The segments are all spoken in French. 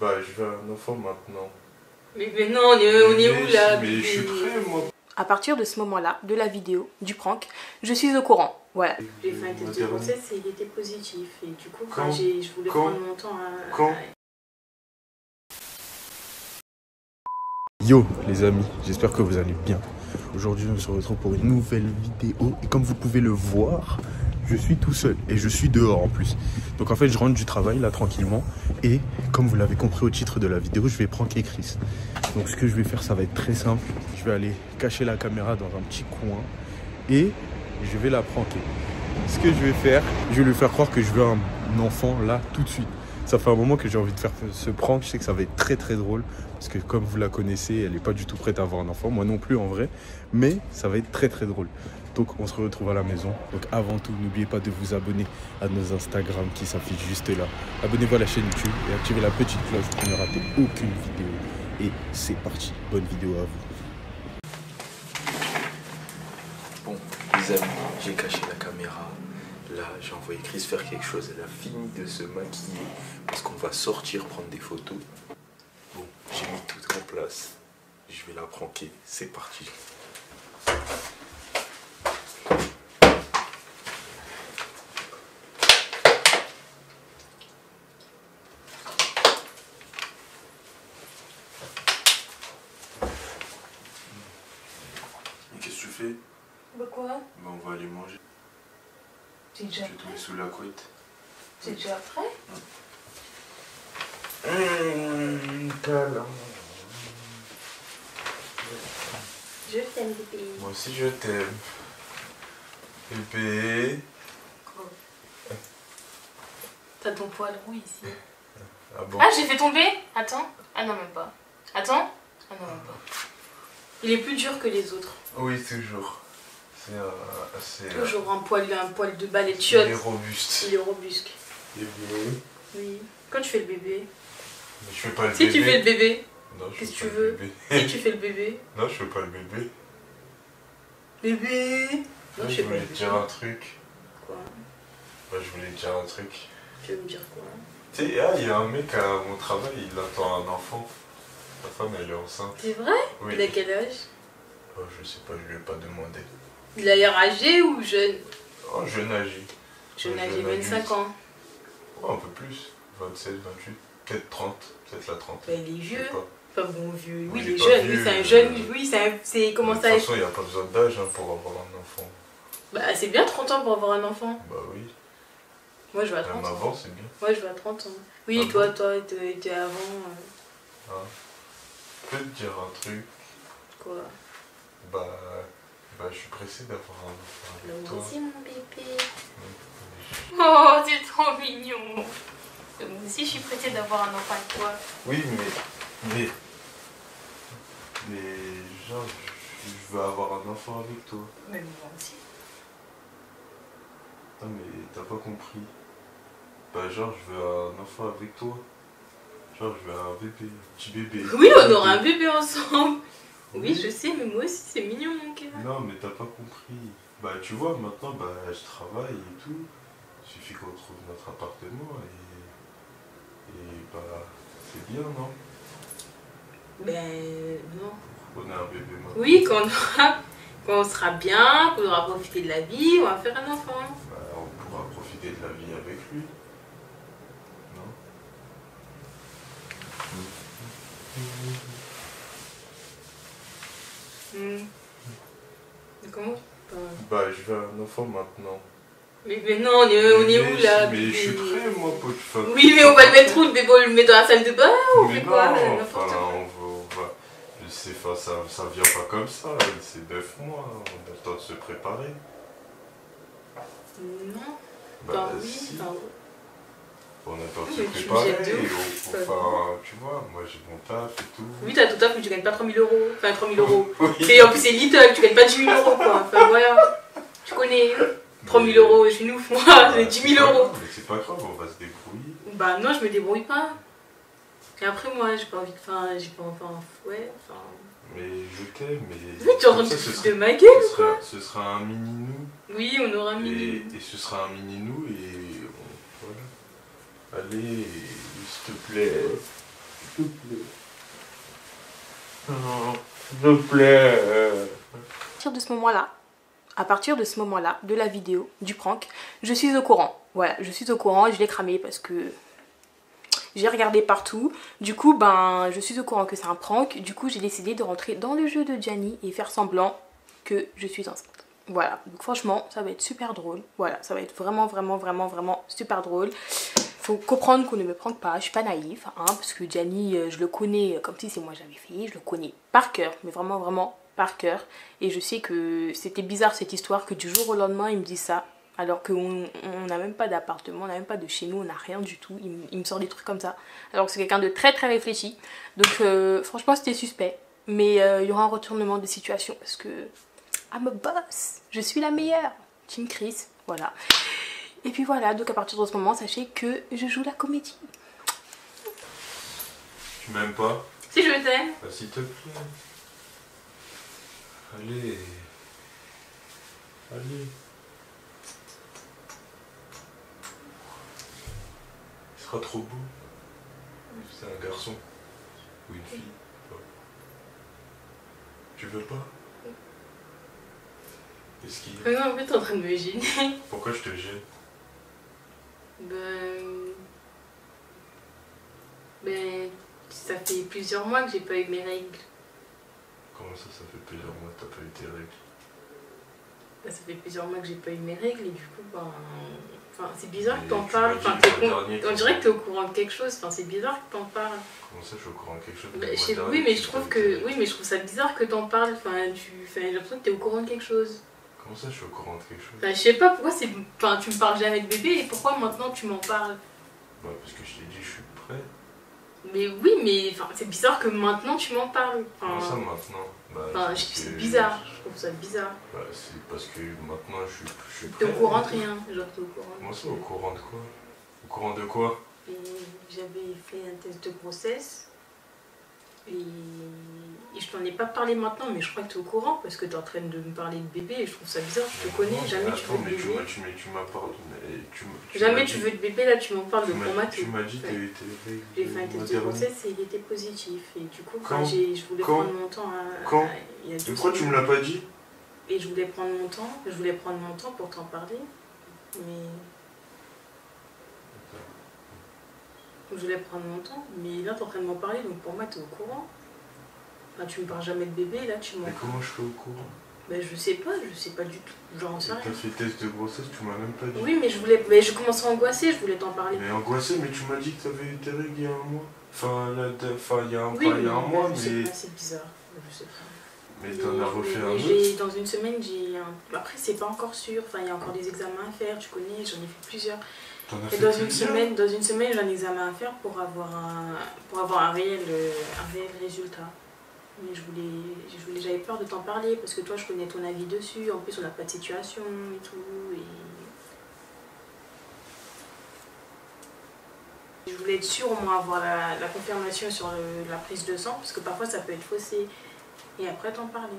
Bah, je veux un enfant maintenant. Mais non, on est où là? Mais je suis prêt, moi. À partir de ce moment-là, de la vidéo, du prank, je suis au courant. Voilà. J'ai fait un test de grossesse et il était positif. Et du coup, je voulais prendre mon temps à... Yo les amis, j'espère que vous allez bien. Aujourd'hui on se retrouve pour une nouvelle vidéo. Et comme vous pouvez le voir, je suis tout seul et je suis dehors en plus. Donc en fait je rentre du travail là tranquillement. Et comme vous l'avez compris au titre de la vidéo, je vais pranker Chris. Donc ce que je vais faire, ça va être très simple. Je vais aller cacher la caméra dans un petit coin et je vais la pranker. Ce que je vais faire, je vais lui faire croire que je veux un enfant là tout de suite. Ça fait un moment que j'ai envie de faire ce prank. Je sais que ça va être très très drôle. Parce que comme vous la connaissez, elle n'est pas du tout prête à avoir un enfant. Moi non plus en vrai. Mais ça va être très très drôle. Donc on se retrouve à la maison. Donc avant tout, n'oubliez pas de vous abonner à nos Instagram qui s'affichent juste là. Abonnez-vous à la chaîne YouTube et activez la petite cloche pour ne rater aucune vidéo. Et c'est parti. Bonne vidéo à vous. Bon les amis, j'ai caché la caméra. Là, j'ai envoyé Chris faire quelque chose. Elle a fini de se maquiller parce qu'on va sortir prendre des photos. Bon, j'ai mis tout en place. Je vais la pranker. C'est parti. Et qu'est-ce que tu fais? Bah quoi? Bah, on va aller manger. C'est déjà Je vais te mettre sous la couette. C'est déjà prêt? Câlin. Je t'aime bébé. Moi aussi je t'aime. Bébé. Quoi? T'as ton poil roux ici. Ah bon? Ah, j'ai fait tomber? Attends. Ah non, même pas. Attends. Ah non, même pas. Il est plus dur que les autres. Oui, toujours. C'est toujours un poil de balai de chiotte. Il est robuste. Il est robuste. Bébé. Oui. Quand tu fais le bébé. Mais je fais pas le Si bébé. tu fais le bébé. Non, je qu'est-ce que fais tu pas le veux? bébé. Si tu fais le bébé. Non, je fais pas le bébé. Bébé. Non, je je voulais te dire un truc. Quoi? Bah, je voulais te dire un truc. Tu veux me dire quoi? Tu sais, il y a un mec à mon travail, il attend un enfant. Sa femme, elle est enceinte. C'est vrai? Oui. Il a quel âge? Oh, je sais pas, je lui ai pas demandé. Il a l'air âgé ou jeune? Oh, jeune âgé. Jeune âgé, 25 ans. Oh, un peu plus. 27, 28, peut-être 30, peut-être la 30. Bah, il est vieux. Pas bon vieux. Oui, il est pas jeune. vieux, Oui, c'est un jeune. Oui, c'est comment ça? De toute façon, il n'y a pas besoin d'âge pour avoir un enfant. Bah, c'est bien 30 ans pour avoir un enfant. Bah oui. Moi, je vais à 30 Même ans. avant, c'est bien. Moi, je vais à 30 ans. Oui, Ah toi, bon? toi, t'es avant. Ah. Je peux te dire un truc. Quoi? Bah, je suis pressé d'avoir un enfant avec toi. Moi aussi, mon bébé. Oh, c'est trop mignon. Moi aussi, je suis pressée d'avoir un enfant avec toi. oui, mais genre, je veux avoir un enfant avec toi. Mais moi aussi. Non, mais t'as pas compris. Bah, genre, je veux un enfant avec toi. Genre, je veux un bébé, un petit bébé. Oui, on aura un bébé ensemble. Oui, je sais, mais moi aussi, c'est mignon, mon cœur. Non, mais t'as pas compris. Bah, tu vois, maintenant, bah, je travaille et tout. Il suffit qu'on trouve notre appartement et bah, c'est bien, non? Ben, non. On a un bébé maintenant. Oui, quand on sera bien, qu'on aura profité de la vie, on va faire un enfant. Bah, on pourra profiter de la vie avec lui. Non? Comment? Bah, je veux un enfant maintenant. Mais non, on est où là? Mais je suis prêt, moi, pour te faire. Oui, mais on va le mettre où? Le bébé, on le met dans la salle de bain ou on Mais fait quoi? non, N'importe enfin, quoi. on va. Je sais, enfin, ça vient pas comme ça. C'est 9 mois. On a le temps de se préparer. Non. Bah, oui, si. enfin, On a le temps de oui, se mais tu me préparer. jettes de Et ouf. enfin, tu vois, moi j'ai mon taf et tout. oui, t'as tout taf, mais tu gagnes pas 3000 €. Enfin, 3000 €. Oui. Et en plus, c'est little, tu gagnes pas 10 000 € quoi. Enfin, voilà. Tu connais 3000 €, je suis nous, moi, j'ai 10 000 €. Mais c'est pas grave, on va se débrouiller. Bah, non, je me débrouille pas. Et après, moi, j'ai pas envie de. Enfin, j'ai pas. Enfin, ouais, enfin. Mais je t'aime, mais. Oui, tu es en train comme ça, de ma gueule ou quoi? Ce sera un mini-nous. Oui, on aura mis. Et ce sera un mini-nous et voilà. Allez, s'il te plaît. S'il te plaît. Non, s'il te plaît. À partir de ce moment-là, de la vidéo, du prank, je suis au courant. Voilà, je suis au courant et je l'ai cramé parce que j'ai regardé partout. Du coup, je suis au courant que c'est un prank. Du coup, j'ai décidé de rentrer dans le jeu de Gianni et faire semblant que je suis enceinte. Voilà, donc franchement, ça va être super drôle. Voilà, ça va être vraiment, vraiment, vraiment, vraiment super drôle. Faut comprendre qu'on ne me prank pas, je suis pas naïve, hein, parce que Gianni, je le connais comme si c'est moi j'avais fait, je le connais par cœur, mais vraiment, vraiment par cœur. Et je sais que c'était bizarre cette histoire, que du jour au lendemain, il me dit ça, alors qu'on n'a même pas d'appartement, on n'a même pas de chez nous, on n'a rien du tout. Il me sort des trucs comme ça, alors que c'est quelqu'un de très très réfléchi. Donc franchement, c'était suspect. Mais il y aura un retournement de situation, parce que I'm a boss, je suis la meilleure. Team Chris, voilà. Et puis voilà, donc à partir de ce moment, sachez que je joue la comédie. Tu m'aimes pas? Si, je t'aime. Bah, s'il te plaît. Allez. Allez. Il sera trop beau. C'est un garçon. Ou une fille. Tu veux pas? Qu'est-ce qu'il y a? Non, en fait, t'es en train de me gêner. Pourquoi je te gêne? Ça fait plusieurs mois que j'ai pas eu mes règles. Comment ça fait plusieurs mois que t'as pas eu tes règles? Ça fait plusieurs mois que j'ai pas eu mes règles et du coup, c'est bizarre que t'en tu parles. m'as dit On dirait que t'es au courant de quelque chose. C'est bizarre que t'en parles. Comment ça, je suis au courant de quelque chose? Oui, mais je trouve ça bizarre que t'en parles. J'ai l'impression que t'es au courant de quelque chose. Comment ça, je suis au courant de quelque chose? Je sais pas pourquoi tu me parles jamais de bébé et pourquoi maintenant tu m'en parles. Parce que je t'ai dit, je suis prêt. Mais oui, mais c'est bizarre que maintenant tu m'en parles. Comment ça maintenant? C'est bizarre, je trouve ça bizarre. C'est parce que maintenant je suis prêt. T'es au courant de rien, genre t'es au courant. Comment ça, au courant de quoi? Au courant de quoi? J'avais fait un test de grossesse. Et je t'en ai pas parlé maintenant, mais je crois que tu es au courant parce que tu es en train de me parler de bébé et je trouve ça bizarre, je te connais, jamais tu veux de bébé. Tu m'as pardonné. Jamais tu veux de bébé, là tu m'en parles de coma. Tu m'as dit que j'ai fait un test de grossesse et il était positif. Et du coup, je voulais prendre mon temps. Pourquoi tu me l'as pas dit? Et je voulais prendre mon temps pour t'en parler. Mais. Je voulais prendre mon temps, mais là t'es en train de m'en parler, donc pour moi t'es au courant. Tu me parles jamais de bébé, là tu m'en parles. Mais comment je fais au courant? Je sais pas du tout, j'en sais rien. T'as fait test de grossesse, tu m'as même pas dit. Oui, mais je commençais à angoisser, je voulais t'en parler. Mais angoissé, mais tu m'as dit que t'avais eu tes règles il y a un mois. Il y a un mois, mais... C'est bizarre, je sais pas. Mais t'en as refait un autre? Dans une semaine, Après c'est pas encore sûr, il y a encore des examens à faire, tu connais, j'en ai fait plusieurs. Et dans une semaine, j'ai un examen à faire pour avoir un réel résultat. Mais j'avais peur de t'en parler parce que toi, je connais ton avis dessus. En plus, on n'a pas de situation et tout. Je voulais être sûre au moins avoir la confirmation sur la prise de sang parce que parfois ça peut être faussé. Et après t'en parler.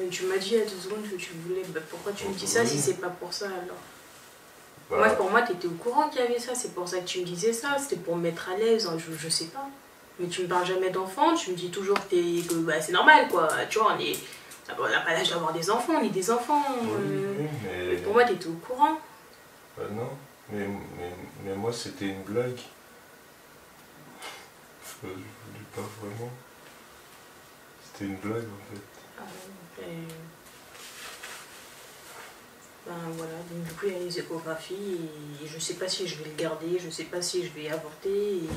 Tu m'as dit il y a 2 secondes que tu voulais. Pourquoi tu me dis ça si c'est pas pour ça alors? Pour moi, tu étais au courant qu'il y avait ça, c'est pour ça que tu me disais ça, c'était pour me mettre à l'aise, je sais pas. Mais tu me parles jamais d'enfants, tu me dis toujours que c'est normal quoi, tu vois, on n'a pas l'âge d'avoir des enfants, on est des enfants. Mais pour moi, tu étais au courant. Non, mais moi c'était une blague. Je voulais pas vraiment. C'était une blague en fait. Voilà, donc du coup il y a les échographies et je sais pas si je vais le garder, je sais pas si je vais avorter et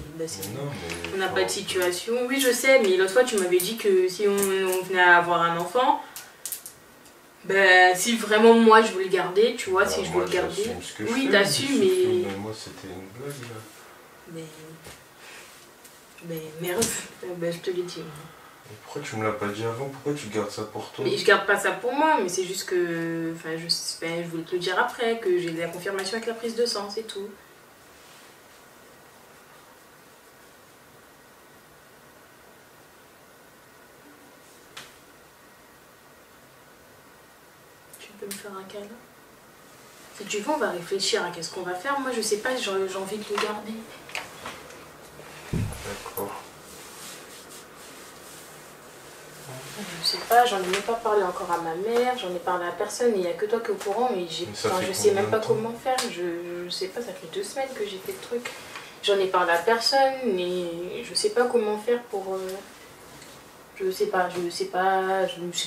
on n'a pas de situation. Oui je sais, mais l'autre fois tu m'avais dit que si on venait à avoir un enfant, si vraiment moi je veux le garder, tu vois, si je veux le garder. Oui t'assumes mais moi c'était une blague là. Mais merde, je te l'ai dit. Pourquoi tu me l'as pas dit avant? Pourquoi tu gardes ça pour toi? Mais je garde pas ça pour moi, mais c'est juste que... je voulais te le dire après, que j'ai la confirmation avec la prise de sang, c'est tout. Tu peux me faire un câlin? Si tu veux, on va réfléchir à qu'est-ce qu'on va faire. Moi, je sais pas, j'ai envie de le garder. D'accord. Je sais pas, j'en ai même pas parlé encore à ma mère, j'en ai parlé à personne, il n'y a que toi qui es au courant, mais je sais même pas comment faire, je sais pas, ça fait 2 semaines que j'ai fait le truc. J'en ai parlé à personne, et je sais pas comment faire pour... je sais pas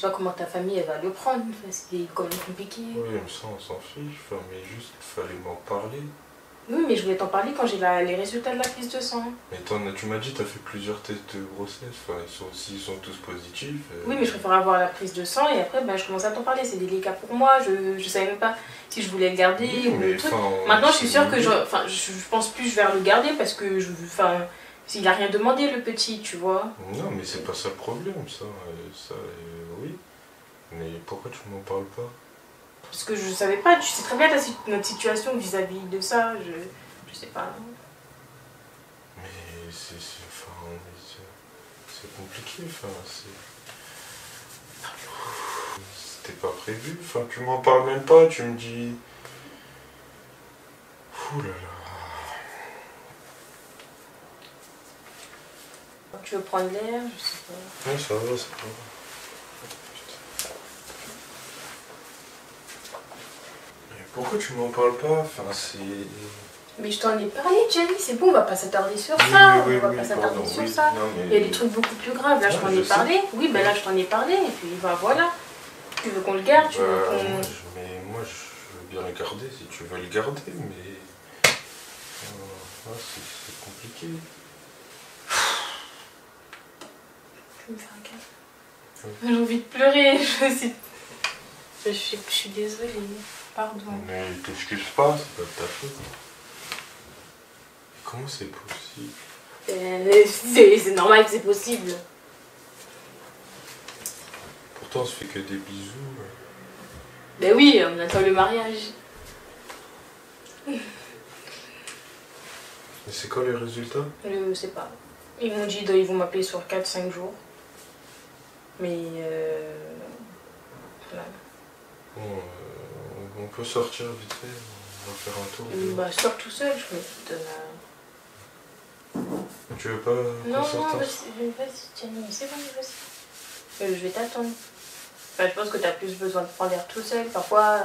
comment ta famille elle va le prendre, c'est quand même compliqué. Oui, mais ça on s'en fiche, enfin, mais juste fallait m'en parler. Oui, mais je voulais t'en parler quand j'ai les résultats de la prise de sang. Mais tu m'as dit, tu as fait plusieurs tests de grossesse, enfin, s'ils sont tous positifs. Oui, mais je préfère avoir la prise de sang et après, je commence à t'en parler. C'est délicat pour moi, je savais même pas si je voulais le garder ou le truc. Maintenant, je suis sûre que je pense plus vers le garder parce que, s'il a rien demandé, le petit, tu vois. Non, mais c'est pas ça le problème, ça, oui. Mais pourquoi tu m'en parles pas? Parce que je savais pas, tu sais très bien notre situation vis-à-vis de ça, je sais pas. Mais c'est compliqué, enfin, c'était pas prévu, enfin, tu m'en parles même pas, tu me dis... Ouh là là... Tu veux prendre l'air, je sais pas. Ouais, ça va, ça va. Pourquoi tu m'en parles pas? Enfin, c'est... Mais je t'en ai parlé, Jenny, c'est bon, on va pas s'attarder sur ça. Oui, on va pas s'attarder sur ça. Non, mais... Il y a des trucs beaucoup plus graves, là je t'en ai parlé. Oui, ben là je t'en ai parlé, et puis voilà. Tu veux qu'on le garde, tu veux qu'on... Mais moi je veux bien le garder si tu veux le garder, mais... c'est compliqué. Tu veux me faire un câlin? Oui. J'ai envie de pleurer, je suis désolée. Pardon. Mais t'excuses pas, c'est pas de ta faute. Comment c'est possible? C'est normal que c'est possible. Pourtant on se fait que des bisous. Ben oui, on attend le mariage. Mais c'est quoi les résultats? Je sais pas. Ils m'ont dit qu'ils vont m'appeler sur 4-5 jours. Mais voilà. Bon, on peut sortir vite fait, on va faire un tour. Bah sors tout seul, je me de la... Tu veux pas Non, vas-y, Jenny, c'est bon, vas-y. Je vais t'attendre. Enfin, je pense que t'as plus besoin de prendre l'air tout seul. Parfois,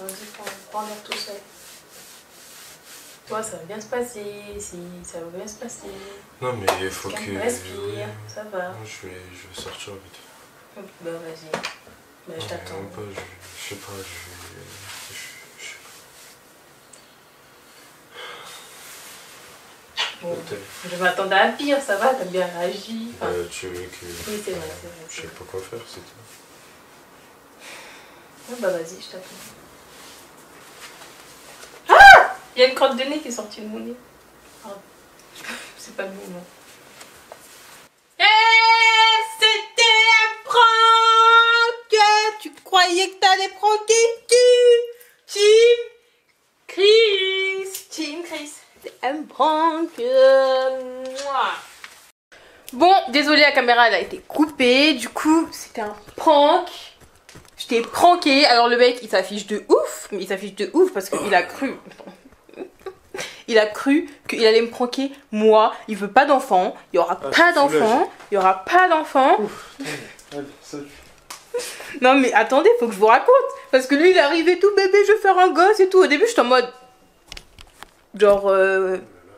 vas-y, prends l'air tout seul. Toi, ça va bien se passer, ça va bien se passer. Non, mais il faut que... Respire, ça va. Je vais sortir vite. Bah vas-y, bah, je t'attends. Je sais pas, Bon, je m'attendais à pire, ça va, t'as bien réagi. Enfin, tu veux que... Oui, c'est vrai, c'est vrai. Je sais pas quoi faire, c'est tout. Bah vas-y, je t'attends. Ah! Il y a une crotte de nez qui est sortie de mon nez. Pardon. C'est pas le moment. C'était un prank! Tu croyais que t'allais pranker Team Chris. C'est un prank. Bon, désolée, la caméra elle a été coupée. Du coup, c'était un prank. Je t'ai pranké. Alors le mec, il s'affiche de ouf. Mais il s'affiche de ouf parce qu'il a cru... Il a cru qu'il allait me pranker, moi. Il veut pas d'enfant. Il y aura pas d'enfant. Il y aura pas d'enfant. Non mais attendez, faut que je vous raconte. Parce que lui, il est arrivé tout bébé, je vais faire un gosse et tout. Au début, j'étais en mode... Genre,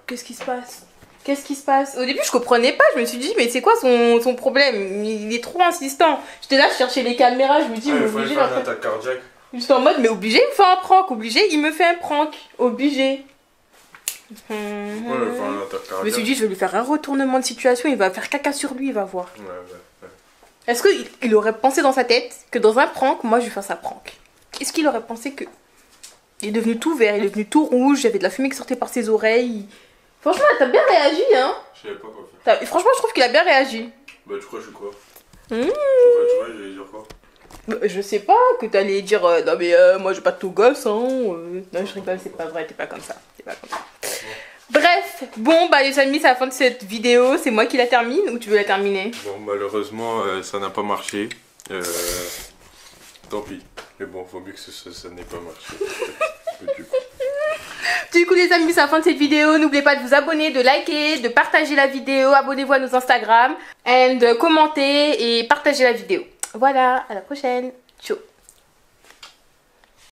qu'est-ce qui se passe? Qu'est-ce qui se passe? Au début, je comprenais pas. Je me suis dit, mais c'est quoi son problème? Il est trop insistant. J'étais là, je cherchais les caméras. Je me dis, mais obligé faire une attaque cardiaque. J'étais en mode, mais obligé, il me fait un prank. Obligé, il me fait un prank. Obligé. Ouais, faire une attaque cardiaque. Je me suis dit, je vais lui faire un retournement de situation. Il va faire caca sur lui, il va voir. Ouais. Est-ce qu'il aurait pensé dans sa tête que dans un prank, moi, je lui fasse un prank? Est-ce qu'il aurait pensé que... Il est devenu tout vert, il est devenu tout rouge. Il y avait de la fumée qui sortait par ses oreilles. Franchement, t'as bien réagi, hein? Je savais pas quoi faire. Franchement, je trouve qu'il a bien réagi. Bah, tu crois, je suis quoi? Tu vois, j'allais dire quoi? Je sais pas, que t'allais dire non mais moi j'ai pas de tout gosse, hein. Non, je rigole, c'est pas vrai, t'es pas comme ça. Bref, bon bah les amis, c'est la fin de cette vidéo. C'est moi qui la termine ou tu veux la terminer? Bon, malheureusement, ça n'a pas marché. Tant pis. Mais bon, faut mieux que ça n'ait pas marché. Du coup. Du coup les amis, c'est la fin de cette vidéo. N'oubliez pas de vous abonner, de liker, de partager la vidéo. Abonnez-vous à nos Instagram. Et de commenter et partager la vidéo. Voilà, à la prochaine. Ciao.